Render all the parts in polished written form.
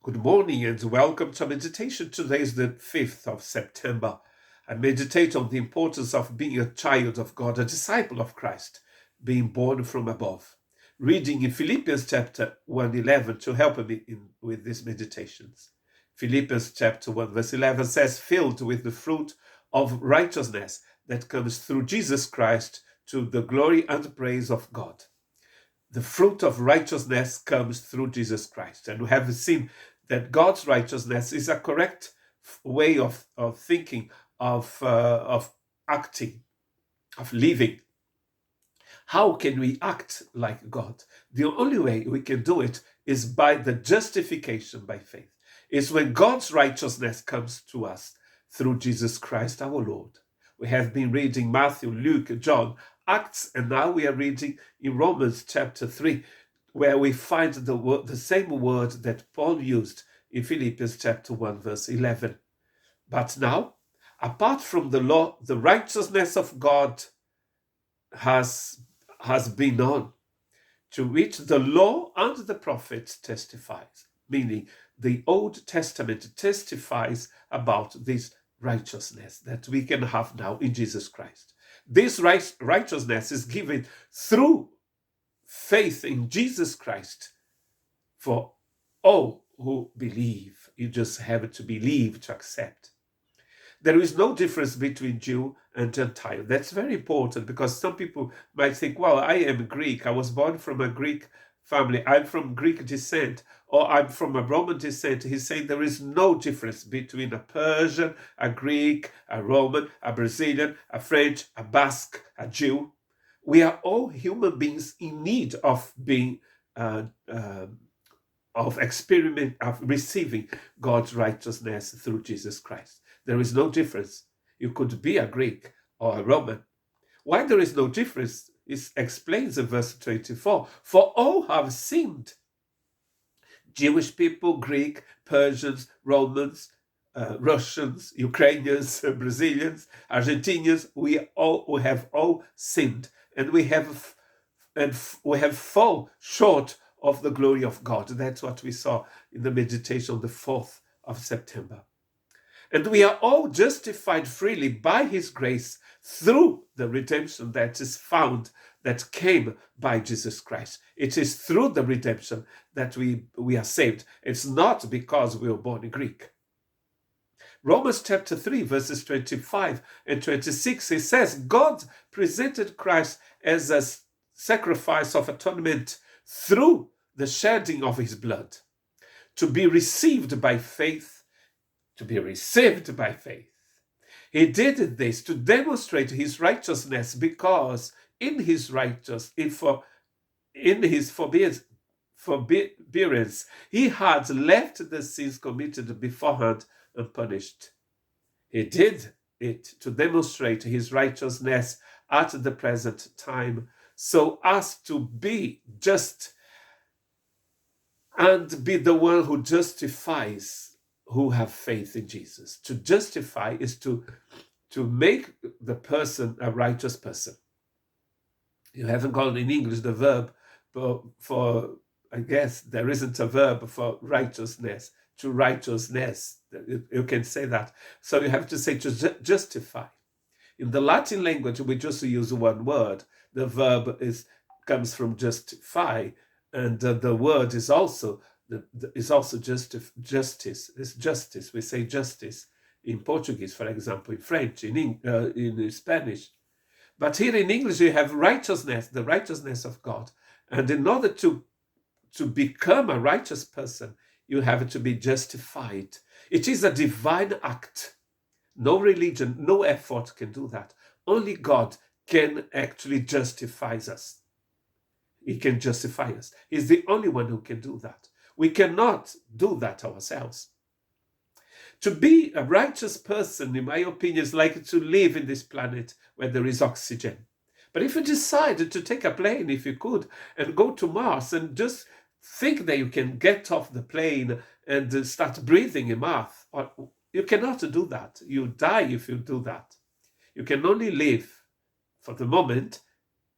Good morning and welcome to meditation. Today is the 5th of September. I meditate on the importance of being a child of God, a disciple of Christ, being born from above. Reading in Philippians chapter 1:11 to help me with these meditations. Philippians chapter 1 verse 11 says, filled with the fruit of righteousness that comes through Jesus Christ to the glory and praise of God. The fruit of righteousness comes through Jesus Christ. And we have seen that God's righteousness is a correct way of thinking, of acting, of living. How can we act like God? The only way we can do it is by the justification by faith. It's when God's righteousness comes to us through Jesus Christ our Lord. We have been reading Matthew, Luke, John, Acts, and now we are reading in Romans chapter 3, where we find the same word that Paul used in Philippians chapter 1, verse 11. But now, apart from the law, the righteousness of God has been known, to which the law and the prophets testifies, meaning the Old Testament testifies about this righteousness that we can have now in Jesus Christ. This righteousness is given through faith in Jesus Christ for all who believe. You just have to believe to accept. There is no difference between Jew and Gentile. That's very important because some people might think, well, I am Greek. I was born from a Greek family. I'm from Greek descent, or I'm from a Roman descent. He's saying there is no difference between a Persian, a Greek, a Roman, a Brazilian, a French, a Basque, a Jew. We are all human beings in need of being of receiving God's righteousness through Jesus Christ. There is no difference. You could be a Greek or a Roman. Why there is no difference is explains in verse 24. For all have sinned. Jewish people, Greek, Persians, Romans, Russians, Ukrainians, Brazilians, Argentinians, we have all sinned, and we have fall short of the glory of God. That's what we saw in the meditation on the 4th of September. And we are all justified freely by his grace through the redemption that is found, that came by Jesus Christ. It is through the redemption that we are saved. It's not because we were born Greek. Romans chapter 3, verses 25 and 26, it says, God presented Christ as a sacrifice of atonement through the shedding of his blood, to be received by faith. To be received by faith. He did this to demonstrate his righteousness, because in his forbearance, he had left the sins committed beforehand unpunished. He did it to demonstrate his righteousness at the present time, so as to be just and be the one who justifies who have faith in Jesus. To justify is to make the person a righteous person. You haven't got in English the verb for I guess there isn't a verb for righteousness, to righteousness. You can say that. So you have to say to justify. In the Latin language, we just use one word. The verb comes from justify, and the word is also justice. It's justice. We say justice in Portuguese, for example, in French, in Spanish. But here in English, you have righteousness, the righteousness of God. And in order to become a righteous person, you have to be justified. It is a divine act. No religion, no effort can do that. Only God can actually justify us. He can justify us. He's the only one who can do that. We cannot do that ourselves. To be a righteous person, in my opinion, is like to live in this planet where there is oxygen. But if you decide to take a plane, if you could, and go to Mars and just think that you can get off the plane and start breathing in Mars, you cannot do that. You die if you do that. You can only live for the moment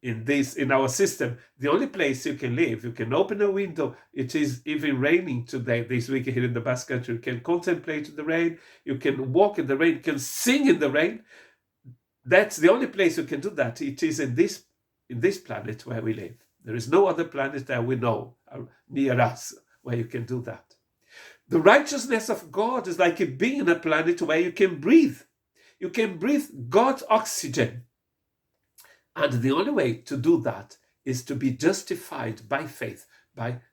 in our system, the only place you can live, you can open a window. It is even raining today, this week here in the Basque Country. You can contemplate the rain, you can walk in the rain, you can sing in the rain. That's the only place you can do that. It is in this planet where we live. There is no other planet that we know near us where you can do that. The righteousness of God is like being in a planet where you can breathe. You can breathe God's oxygen. And the only way to do that is to be justified by faith,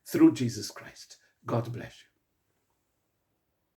through Jesus Christ. God bless you.